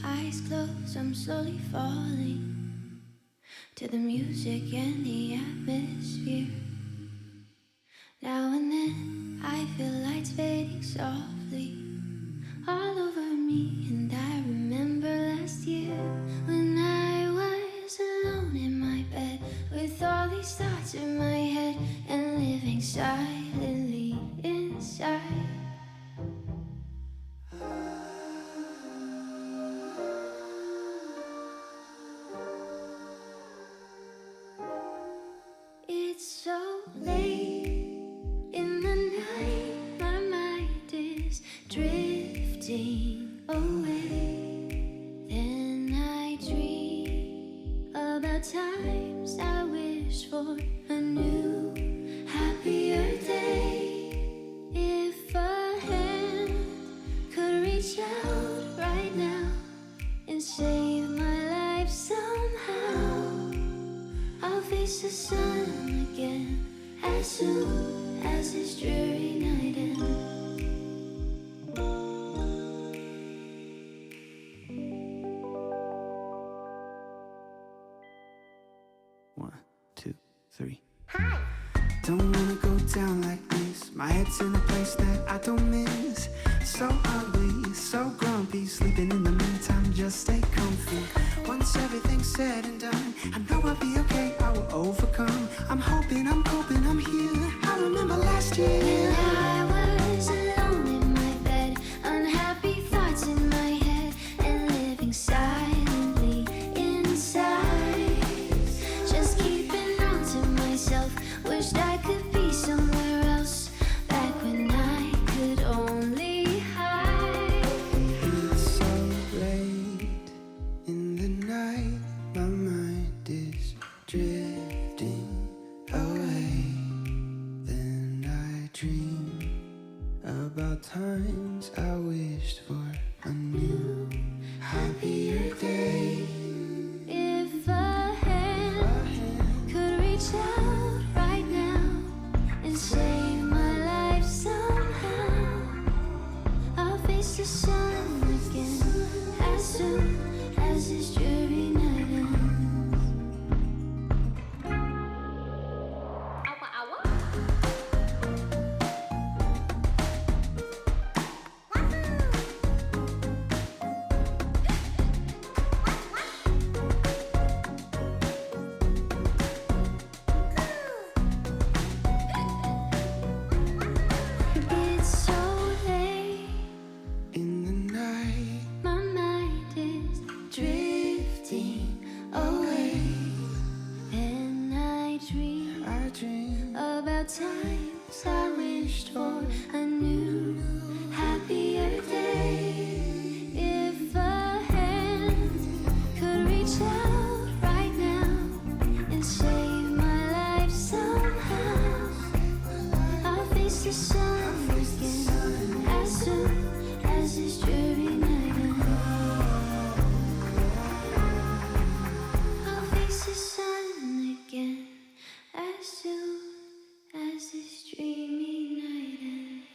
Eyes closed, I'm slowly falling to the music and the atmosphere. Now and then I feel lights fading softly all over me, and I remember last year when I was alone in my bed with all these thoughts in my head and living silently inside. It's so late in the night, my mind is drifting away. Then I dream about times I wish for a new, happier day. If a hand could reach out right now and save my life somehow, I'll face the sun again as soon as this dreary night ends. 1, 2, 3. Hi! Don't wanna go down like this. My head's in a place that I don't miss. So ugly, so grumpy. Sleeping in the meantime, just stay comfy. Once everything's said and done, I know I'll be okay, I will overcome. I'm hoping, I'm coping, I'm here. I remember last year when I was alone in my bed, unhappy thoughts in my head, and living silently inside. Just keeping on to myself, wished I could be somewhere else, back when I could only hide. It's so late in the night, my mind is drifting away. Then I dream about times I wished for a new, happier day. If a hand could reach out right now and save my life somehow, I'll face the sun again as soon as this dreary night ends. It's so late In the night, my mind is drifting away, and I dream about times I wished for a new, happier day. If a hand could reach out right now and save my life somehow, I'll face the sun again as soon as this dreary night ends. I'll face the sun again as soon as this dreamy night ends.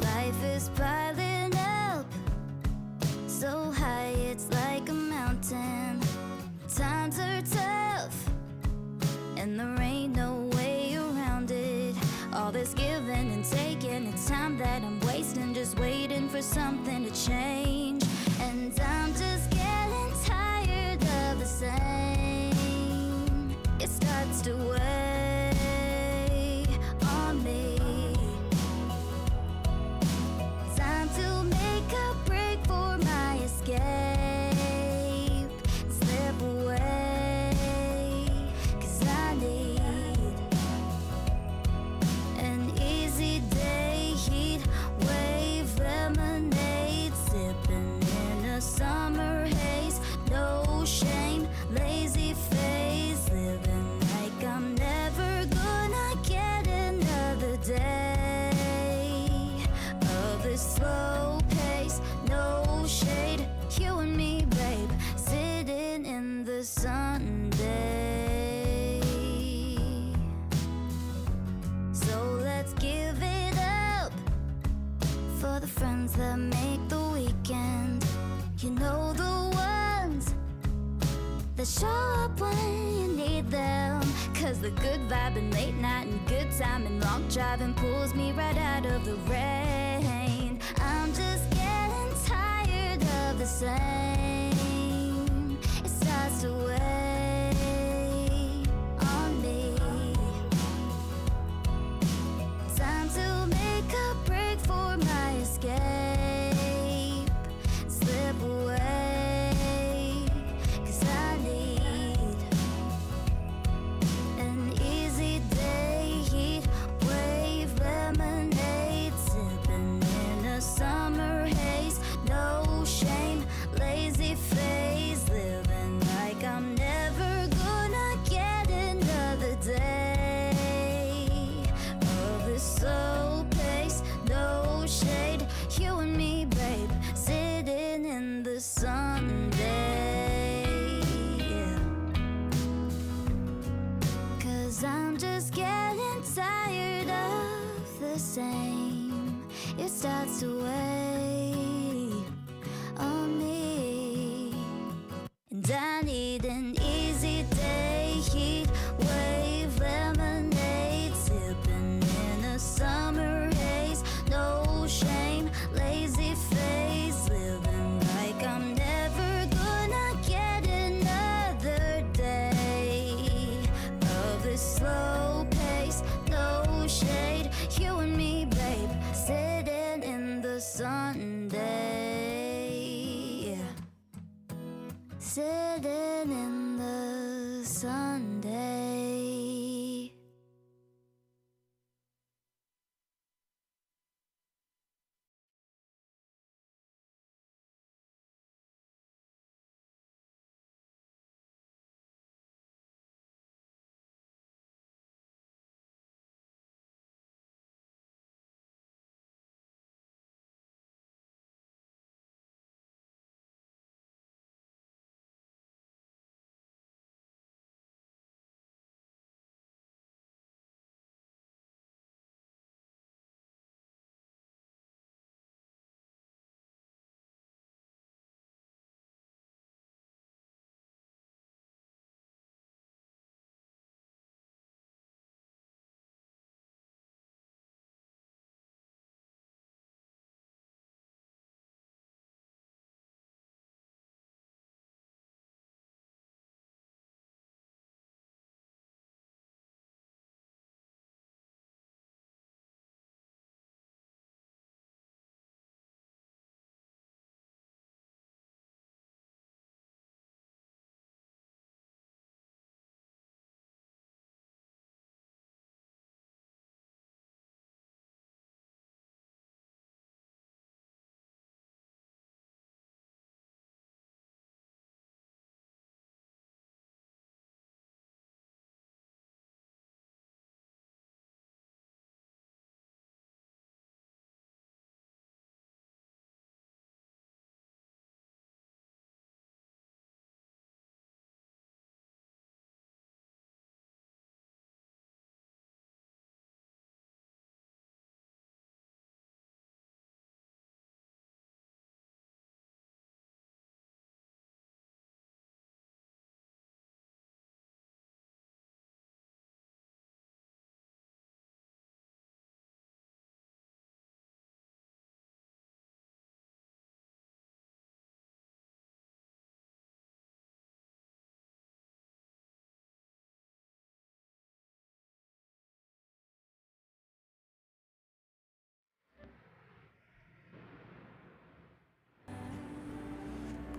Life is piling up so high it's like a mountain. Times are tough and there ain't no way around it. All this giving and taking, it's time that I'm wasting just waiting for something to change. And I'm just getting tired of the same. It starts to weigh on me. Time to make a break for my escape. Slip away, 'cause I need an easy day, heat wave, lemonade, sipping in for the friends that make the weekend. You know, the ones that show up when you need them. Cause the good vibe and late night and good time and long driving pulls me right out of the rain. I'm just getting tired of the same. It starts to weigh on me. Time to make a break for my escape. Slip away, cause I need an easy day, heat wave, lemonade, sipping in a summer haze. No shame, lazy face, living like I'm never gonna get another day of this slow pace. No shade, you and me, babe, sitting in the Sunday. Cause I'm just getting tired of the same. It starts to weigh on me. And I need an easy day, heat wave, lemonade, sipping in a summer haze. No shame, lazy face, living like I'm never gonna get another day of this slow pace. No shade, you and me, babe, sitting in the Sunday. Sitting in the Sunday.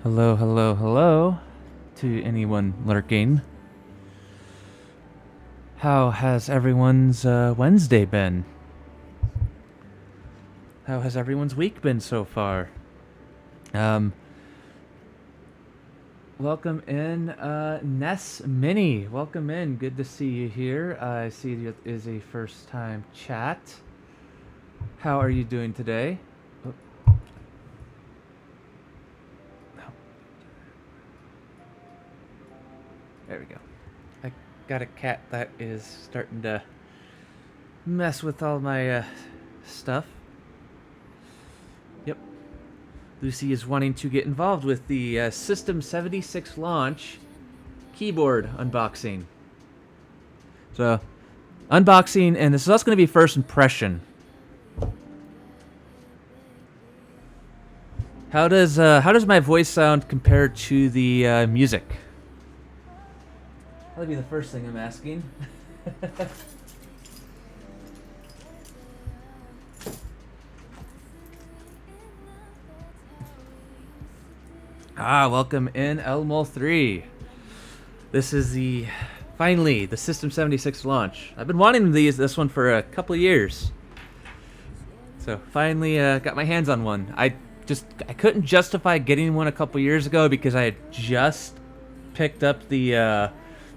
Hello, hello, hello to anyone lurking. How has everyone's Wednesday been? How has everyone's week been so far? Welcome in, Ness Mini. Welcome in. Good to see you here. I see it is a first time chat. How are you doing today? Oh. There we go. I got a cat that is starting to mess with all my stuff. Yep. Lucy is wanting to get involved with the System76 Launch keyboard unboxing. So, unboxing, and this is also going to be first impression. How does my voice sound compared to the music? That'll be the first thing I'm asking. Welcome in Elmo 3. This is finally the System76 Launch. I've been wanting this one for a couple of years. So finally got my hands on one. I couldn't justify getting one a couple years ago because I had just picked up the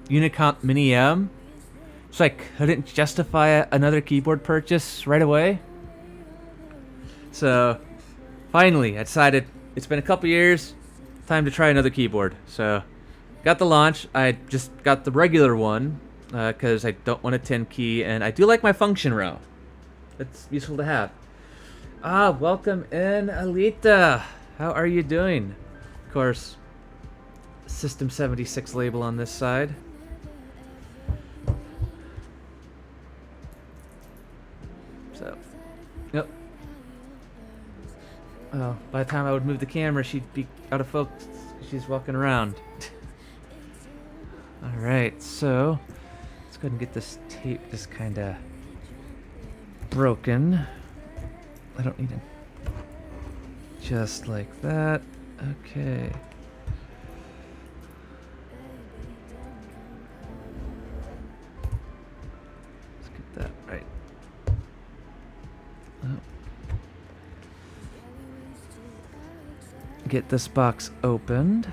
Unicomp Mini M. So I couldn't justify another keyboard purchase right away. So finally I decided it's been a couple years, time to try another keyboard. So got the Launch. I just got the regular one because I don't want a 10 key, and I do like my function row. It's useful to have. Welcome in, Alita. How are you doing? Of course, System76 label on this side. So, yep. Oh, by the time I would move the camera, she'd be out of focus. She's walking around. Alright, so let's go ahead and get this tape just kind of broken. I don't need it. Just like that. Okay. Let's get that right. Oh. Get this box opened.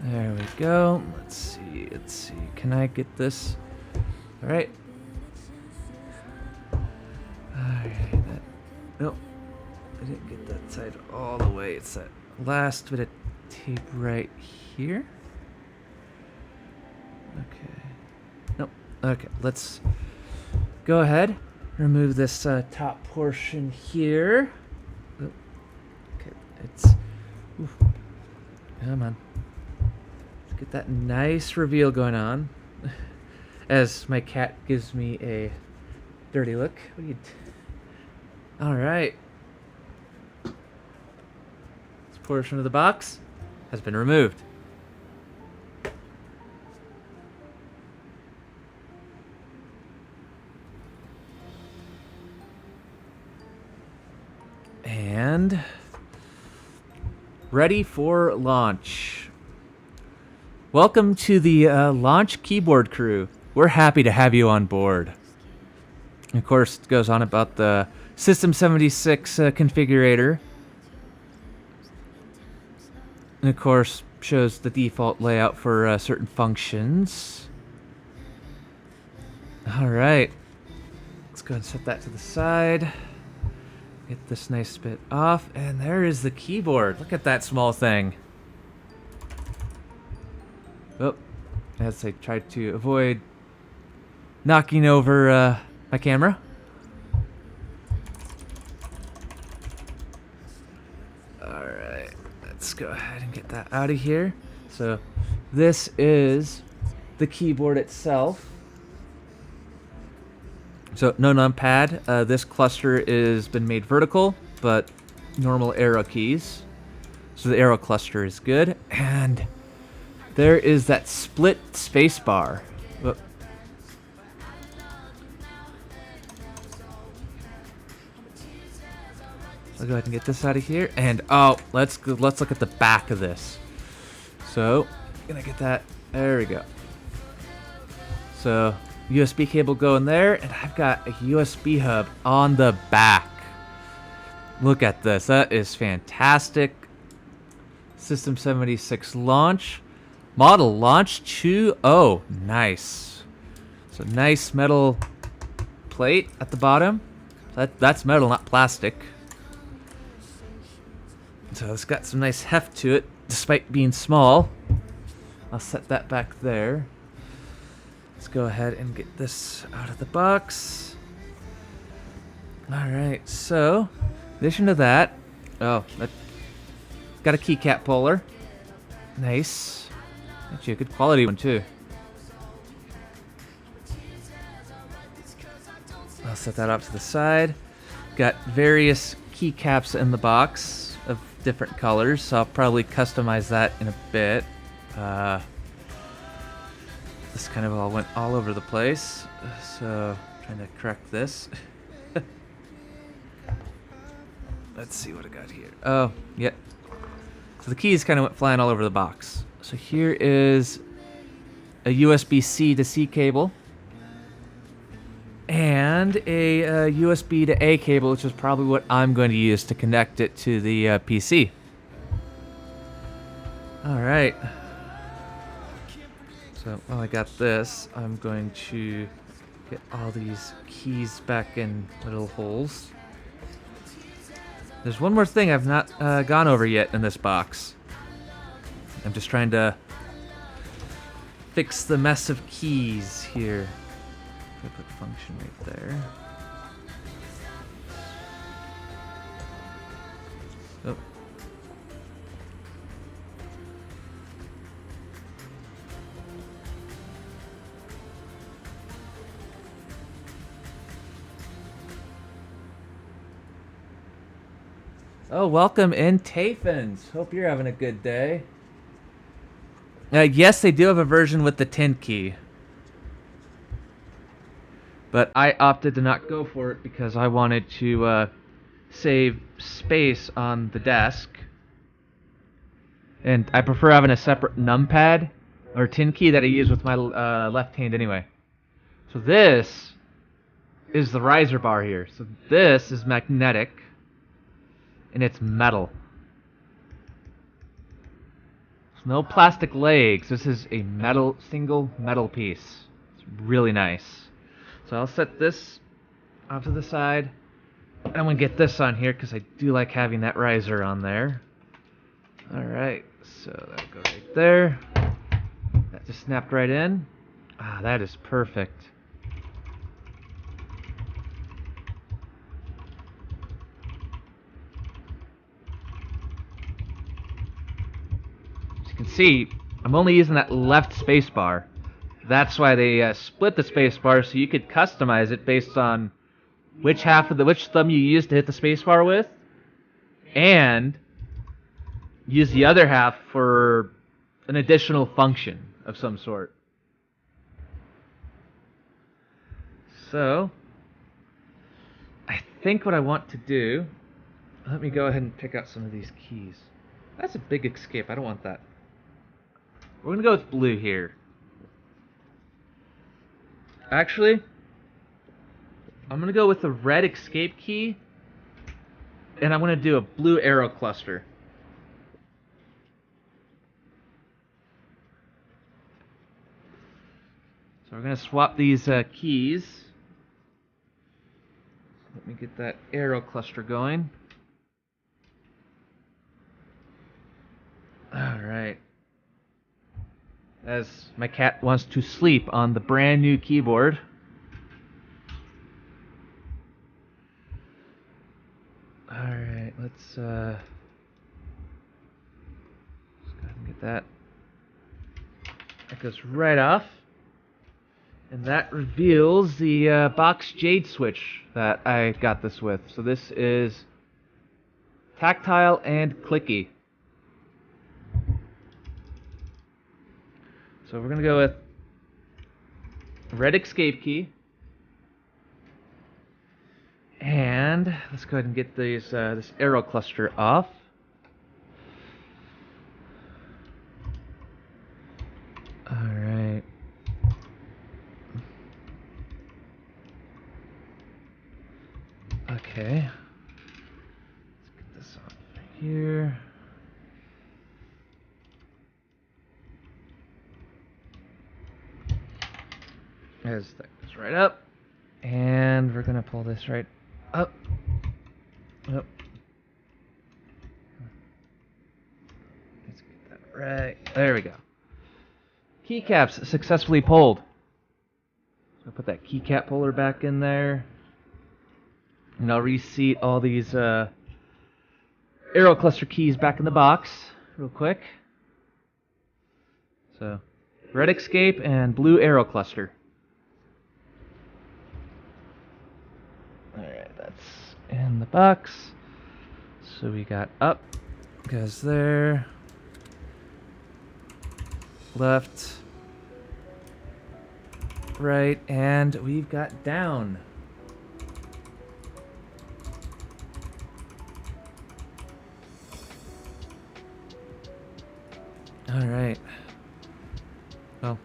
There we go. Let's see. Can I get this? All right. Nope. I didn't get that side all the way. It's that last bit of tape right here. Okay. Nope. Okay. Let's go ahead. Remove this top portion here. Oh. Okay. Oof. Come on. Get that nice reveal going on as my cat gives me a dirty look. All right. This portion of the box has been removed. And ready for launch. Welcome to the Launch keyboard crew. We're happy to have you on board. And of course, it goes on about the System76 configurator. And of course, shows the default layout for certain functions. All right. Let's go ahead and set that to the side. Get this nice bit off. And there is the keyboard. Look at that small thing. Oh, as I tried to avoid knocking over my camera. Alright, let's go ahead and get that out of here. So, this is the keyboard itself. So, no numpad. This cluster is been made vertical, but normal arrow keys. So the arrow cluster is good. And there is that split space bar. Whoop. I'll go ahead and get this out of here. And let's look at the back of this. So, gonna get that. There we go. So, USB cable going there, and I've got a USB hub on the back. Look at this. That is fantastic. System76 Launch. Model Launch 2.0. Nice. So nice metal plate at the bottom. That's metal, not plastic. So it's got some nice heft to it, despite being small. I'll set that back there. Let's go ahead and get this out of the box. Alright, so, in addition to that, got a keycap puller. Nice. Actually, a good quality one, too. I'll set that off to the side. Got various keycaps in the box of different colors, so I'll probably customize that in a bit. This kind of all went all over the place, so trying to correct this. Let's see what I got here. Oh, yeah. So the keys kind of went flying all over the box. So here is a USB-C to C cable and a USB to A cable, which is probably what I'm going to use to connect it to the PC. All right. So while I got this, I'm going to get all these keys back in little holes. There's one more thing I've not gone over yet in this box. I'm just trying to fix the mess of keys here. I put function right there. Oh. Oh, welcome in, Tafins. Hope you're having a good day. Yes, they do have a version with the 10 key. But I opted to not go for it because I wanted to save space on the desk. And I prefer having a separate numpad or 10 key that I use with my left hand anyway. So this is the riser bar here. So this is magnetic. And it's metal. There's no plastic legs. This is a single metal piece. It's really nice. So I'll set this off to the side. And I'm going to get this on here because I do like having that riser on there. Alright, so that'll go right there. That just snapped right in. Ah, that is perfect. As you can see, I'm only using that left spacebar. That's why they split the spacebar so you could customize it based on which thumb you use to hit the spacebar with, and use the other half for an additional function of some sort. So, I think what I want to do, let me go ahead and pick out some of these keys. That's a big escape. I don't want that. We're going to go with blue here. Actually, I'm going to go with the red escape key, and I'm going to do a blue arrow cluster. So we're going to swap these keys. Let me get that arrow cluster going. Alright. As my cat wants to sleep on the brand new keyboard. Alright, let's go ahead and get that. That goes right off. And that reveals the box jade switch that I got this with. So this is tactile and clicky. So we're going to go with red escape key. And let's go ahead and get this arrow cluster off. Alright. Okay. Let's get this off here. As that goes right up. And we're going to pull this right up. Up. Let's get that right. There we go. keycaps successfully pulled. So I'll put that keycap puller back in there. And I'll reseat all these arrow cluster keys back in the box real quick. So, red escape and blue arrow cluster. Alright, that's in the box. So we got up, goes there. Left, right, and we've got down. All right. Well,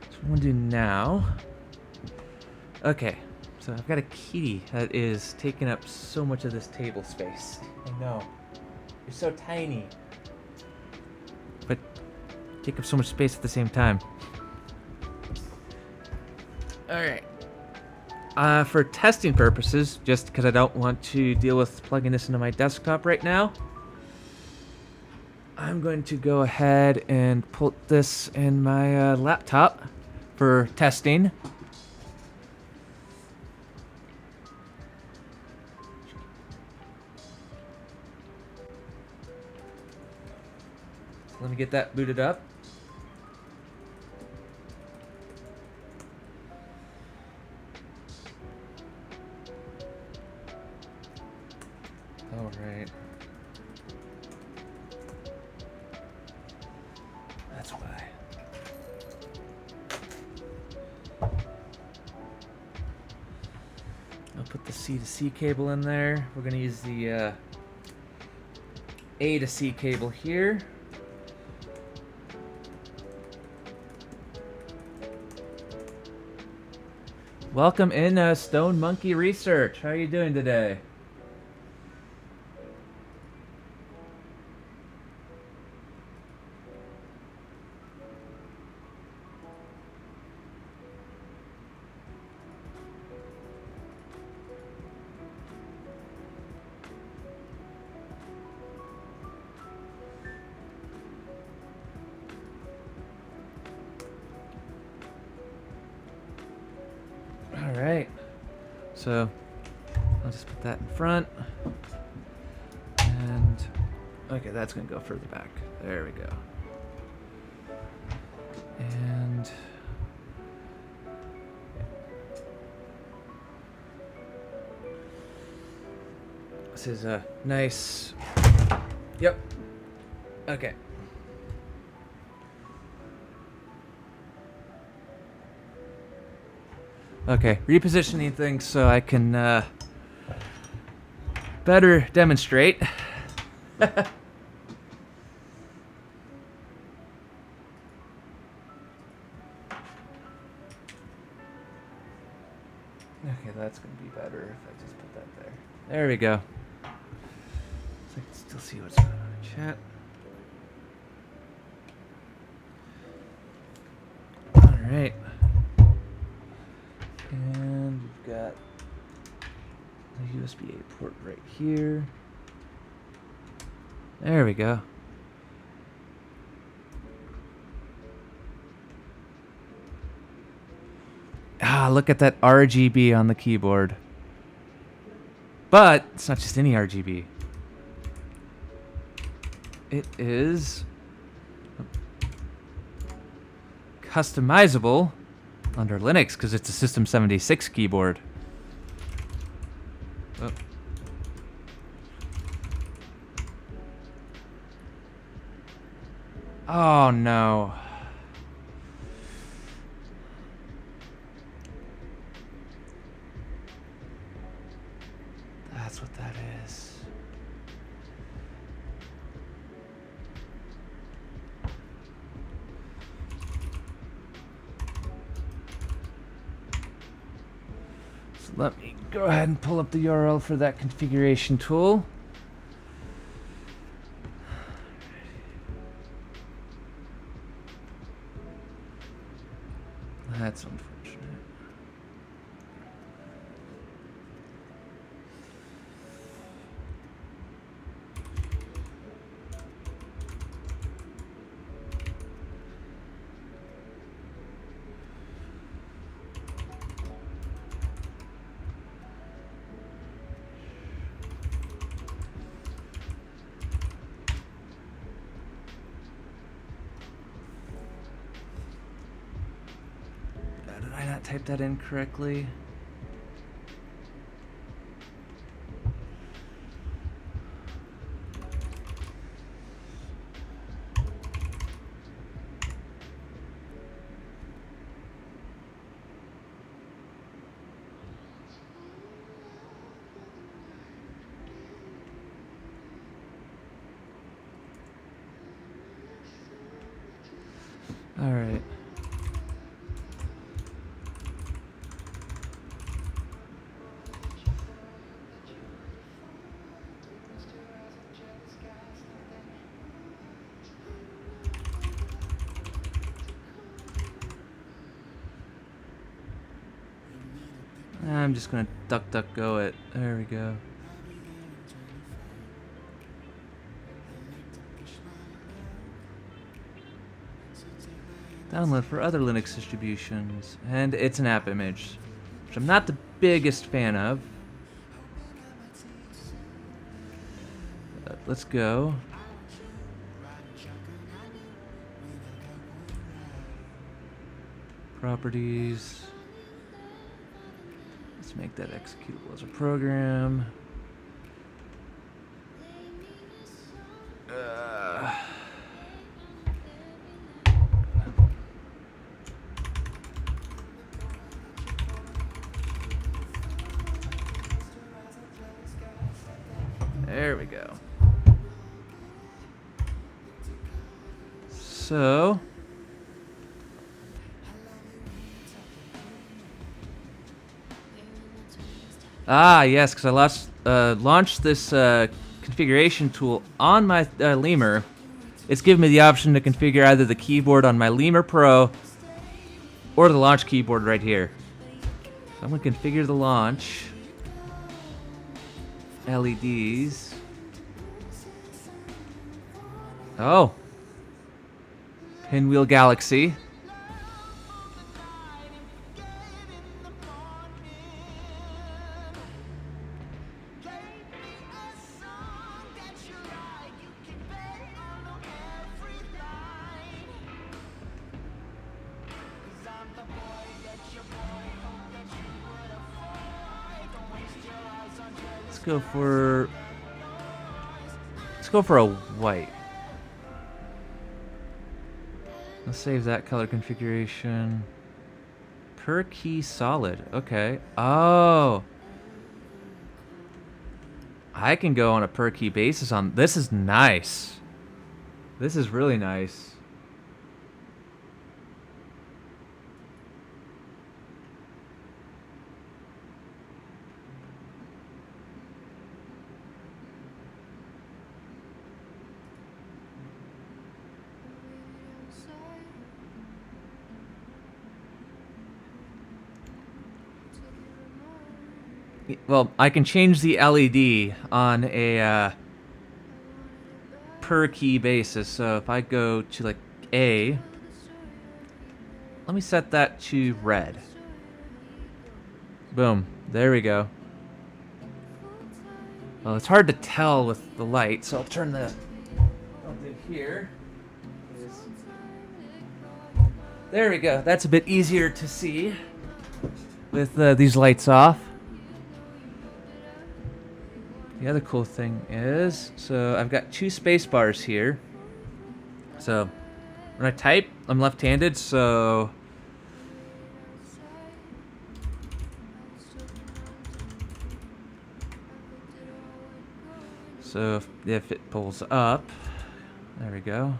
that's what I'm gonna do now. Okay, so I've got a key that is taking up so much of this table space. I know. You're so tiny. But take up so much space at the same time. Alright. For testing purposes, just because I don't want to deal with plugging this into my desktop right now, I'm going to go ahead and put this in my laptop for testing. Let me get that booted up. All right. That's why. I'll put the C to C cable in there. We're gonna use the A to C cable here. Welcome in, Stone Monkey Research. How are you doing today? Alright, so I'll just put that in front, and okay, that's gonna go further back. There we go. And this is a nice, yep, okay. Okay, repositioning things so I can better demonstrate. Okay, that's going to be better if I just put that there. There we go. So I can still see what's going on in chat. All right. And we've got the USB-A port right here. There we go. Ah, look at that RGB on the keyboard. But it's not just any RGB. It is customizable under Linux because it's a System76 keyboard. Oh. Oh no. That's what that is. So let me go ahead and pull up the URL for that configuration tool. That's unfortunate. Did I not type that in correctly? All right. I'm just gonna duck go it. There we go. Download for other Linux distributions. And it's an app image, which I'm not the biggest fan of. Let's go. Properties. Let's make that executable as a program. There we go. So yes, because I launched this configuration tool on my Lemur. It's given me the option to configure either the keyboard on my Lemur Pro or the launch keyboard right here. So I'm going to configure the launch. LEDs. Oh. Pinwheel Galaxy. Let's go for a white. Let's save that color configuration. Per key solid. Okay. Oh. I can go on a per key basis on this. Is nice. This is really nice. Well, I can change the LED on a per key basis. So if I go to like A, let me set that to red. Boom. There we go. Well, it's hard to tell with the light, so I'll turn the something here. There we go. That's a bit easier to see with these lights off. The other cool thing is, so I've got two space bars here. So when I type, I'm left-handed, so if it pulls up, there we go.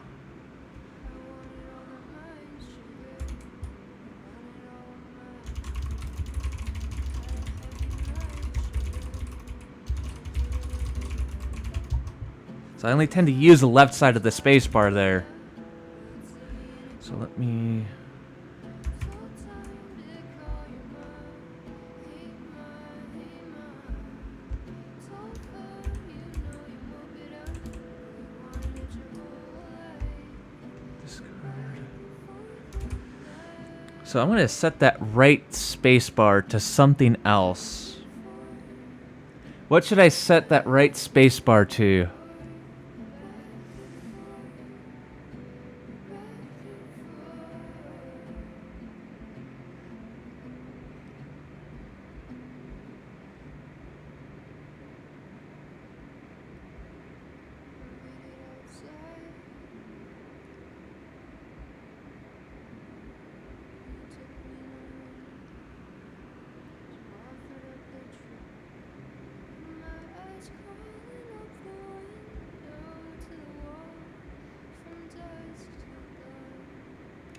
So I only tend to use the left side of the space bar there. So let me... So I'm going to set that right space bar to something else. What should I set that right space bar to?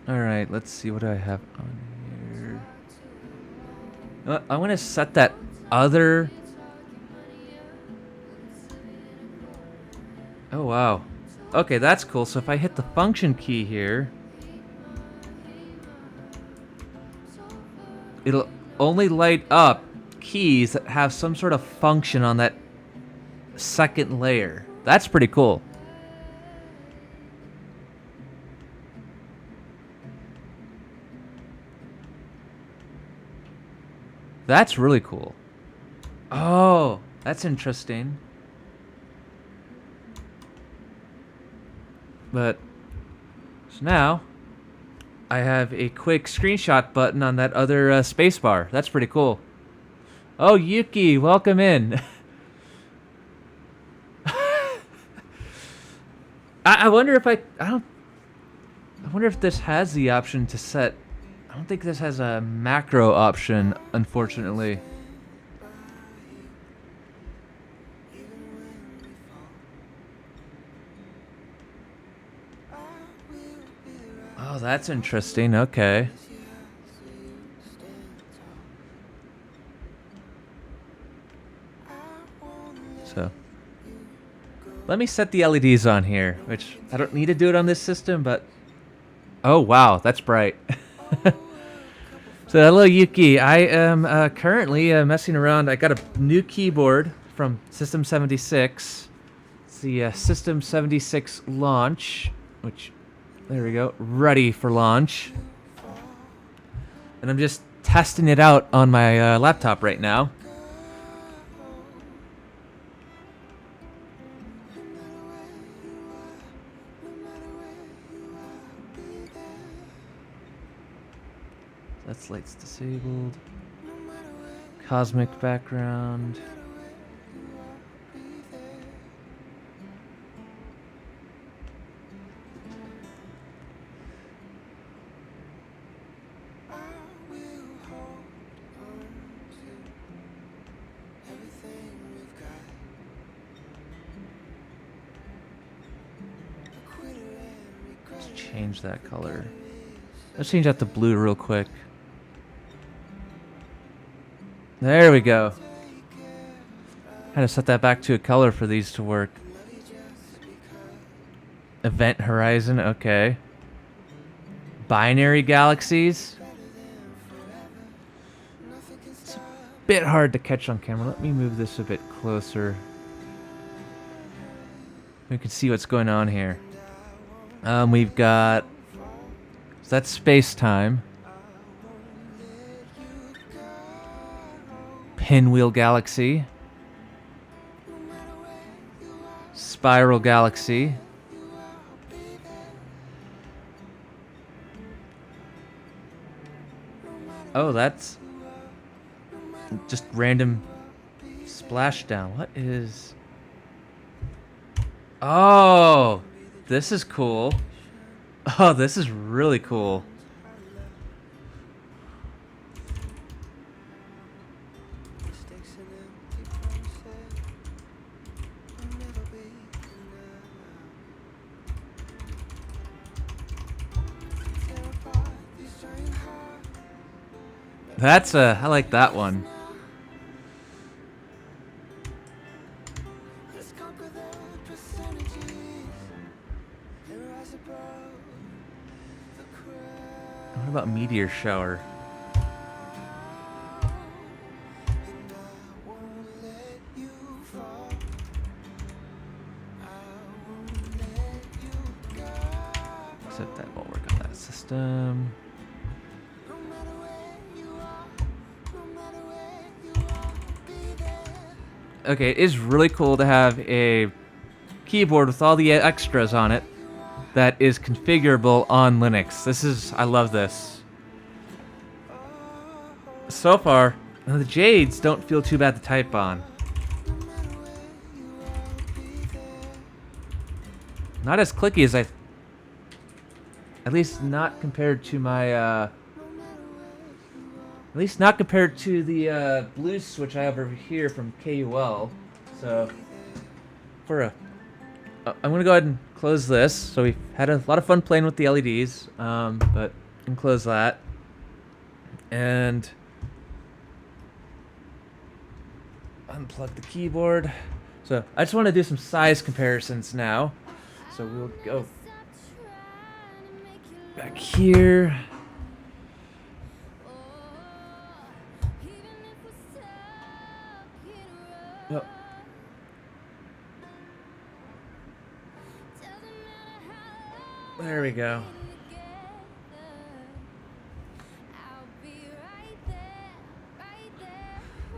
Alright, let's see what I have on here. I'm gonna set that other... Oh, wow. Okay, that's cool. So if I hit the function key here, it'll only light up keys that have some sort of function on that second layer. That's pretty cool. That's really cool. Oh, that's interesting. But so now I have a quick screenshot button on that other spacebar. That's pretty cool. Oh, Yuki, welcome in. I wonder if I wonder if this has the option to set. I don't think this has a macro option, unfortunately. Oh, that's interesting. Okay. So, let me set the LEDs on here, which I don't need to do it on this system, but... Oh, wow, that's bright. So, hello, Yuki. I am currently messing around. I got a new keyboard from System76. It's the System76 Launch, which... There we go. Ready for launch. And I'm just testing it out on my laptop right now. That's lights disabled. Cosmic background. Let's change that color. Let's change that to blue real quick. There we go. Had to set that back to a color for these to work. Event horizon, okay. Binary galaxies. It's a bit hard to catch on camera. Let me move this a bit closer. We can see what's going on here. We've got... So that's space-time. Pinwheel galaxy. Spiral galaxy. Oh, that's just random splashdown. What is... Oh, this is cool. Oh, this is really cool. That's I like that one. What about meteor shower? Except that won't work on that system. Okay, it is really cool to have a keyboard with all the extras on it that is configurable on Linux. I love this. So far, the Jades don't feel too bad to type on. Not as clicky as at least not compared to my, at least not compared to the blue switch I have over here from KUL. So, for a I'm gonna go ahead and close this. So we've had a lot of fun playing with the LEDs, but I can close that. And unplug the keyboard. So I just want to do some size comparisons now. So we'll go back here. Oh. There we go.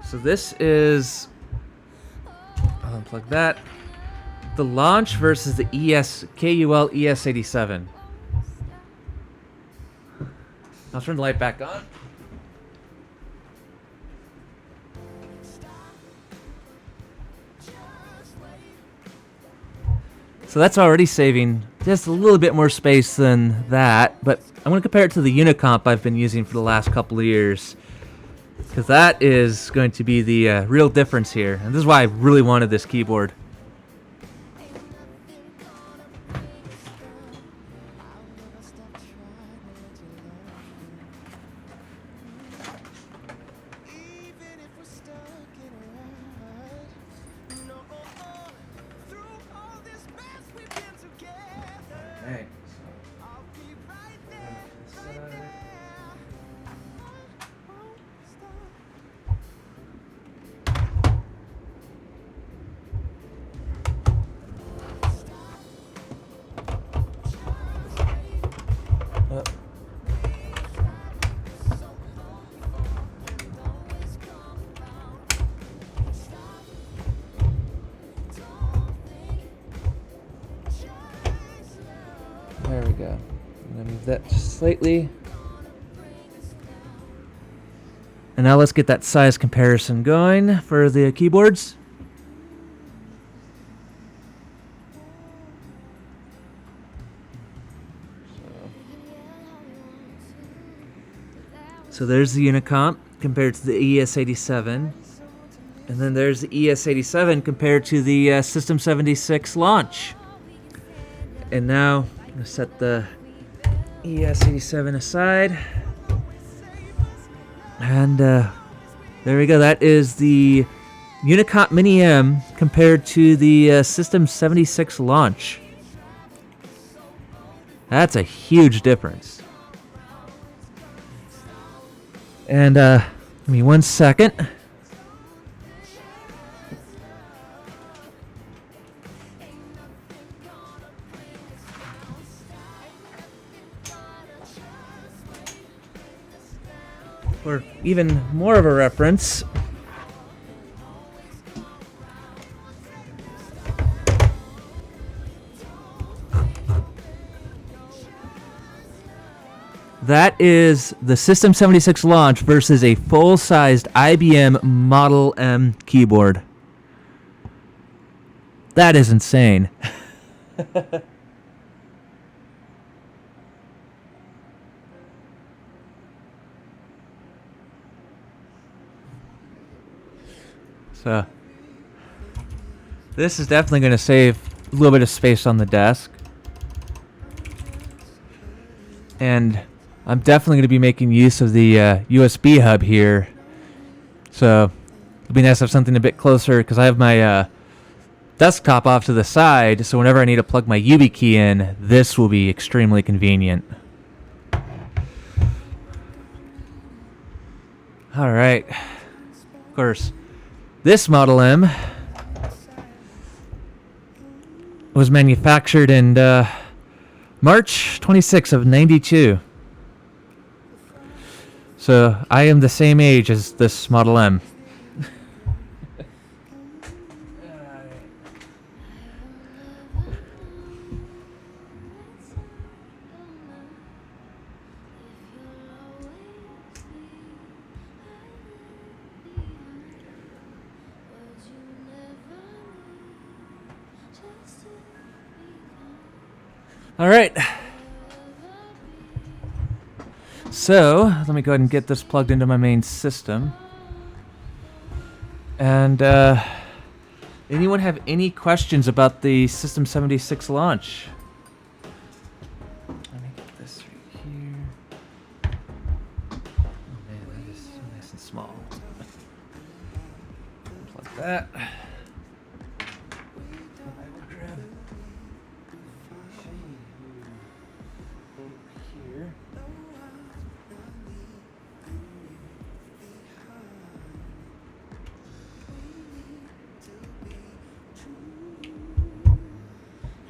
So this is, I'll unplug that. The Launch versus the KUL ES87. I'll turn the light back on. So that's already saving just a little bit more space than that, but I'm going to compare it to the Unicomp I've been using for the last couple of years, because that is going to be the real difference here, and this is why I really wanted this keyboard. Okay. There we go. I'm gonna move that just slightly. And now let's get that size comparison going for the keyboards. So there's the Unicomp compared to the ES87. And then there's the ES87 compared to the System76 Launch. And now I'm going to set the ES87 aside. And there we go. That is the Unicomp Mini M compared to the System76 Launch. That's a huge difference. And give me 1 second. For even more of a reference, that is the System76 Launch versus a full-sized IBM Model M keyboard. That is insane. So this is definitely going to save a little bit of space on the desk. And I'm definitely going to be making use of the USB hub here. So it'll be nice to have something a bit closer, because I have my desktop off to the side. So whenever I need to plug my YubiKey in, this will be extremely convenient. All right. Of course, this Model M was manufactured in March 26th of '92. So I am the same age as this Model M. All right. So let me go ahead and get this plugged into my main system. And Anyone have any questions about the System 76 launch? Let me get this right here. Oh man, that is so nice and small. Plug that. Here.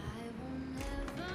I will never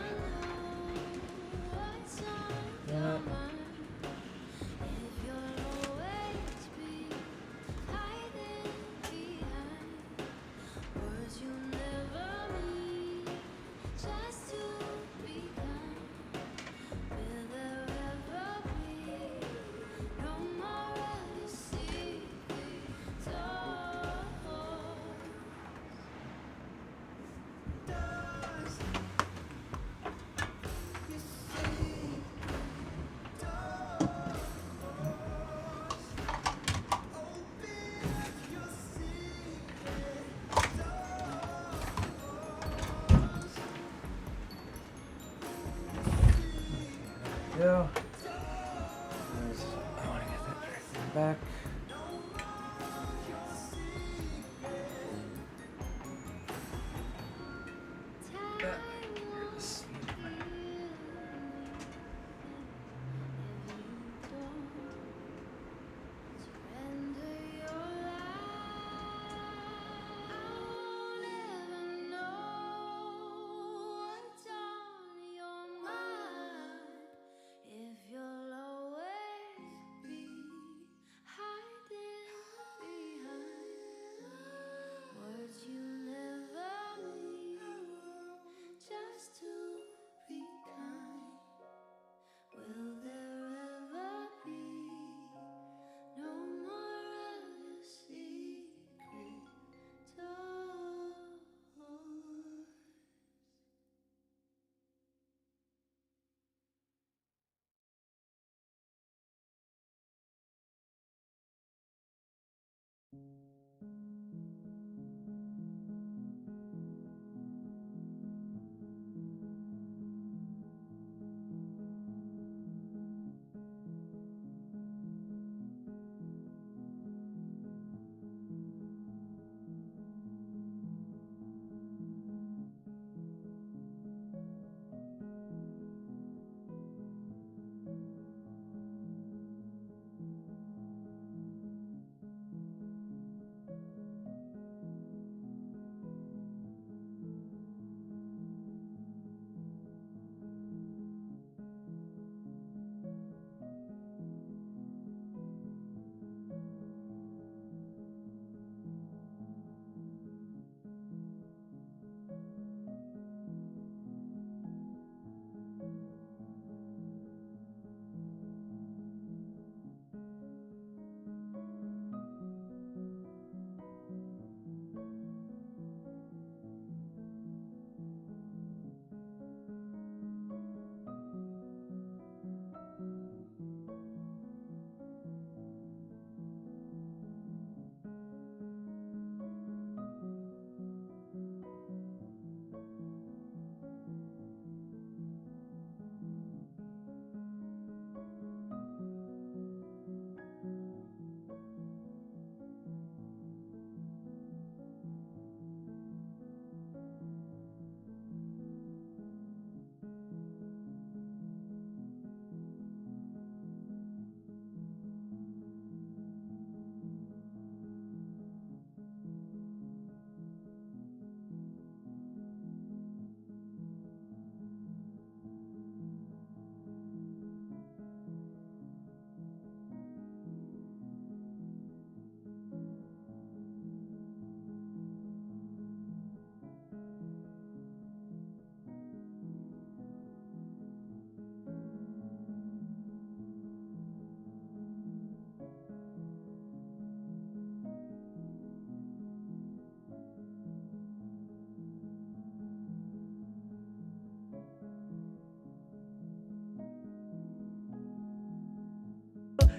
know what's on your mind. If you'll always be hiding behind words you never mean, just to be kind. Will there ever be no more of your secrets? Oh. Go. I want to get that directly back. You never mean, just to be kind. Will there ever be no more of your secret doors?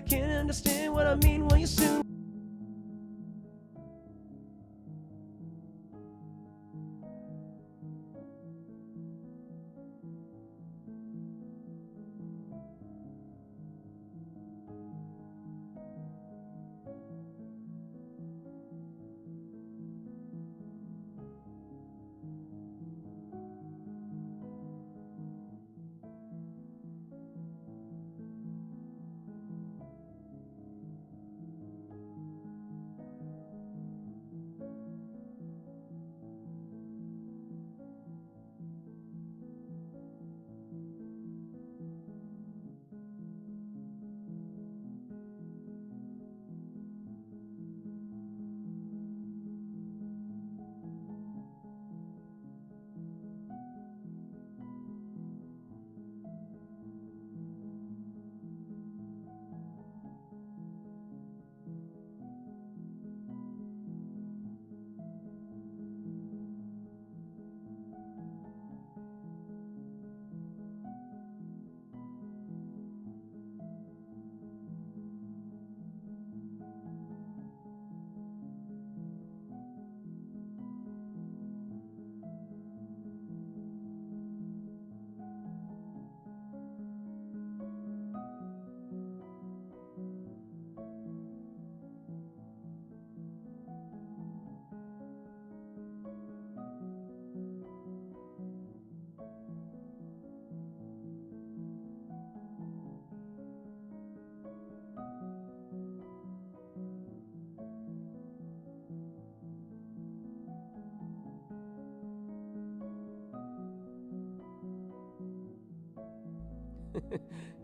Can't understand what I mean when you soon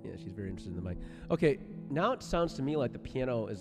Yeah, she's very interested in the mic. Okay, now it sounds to me like the piano is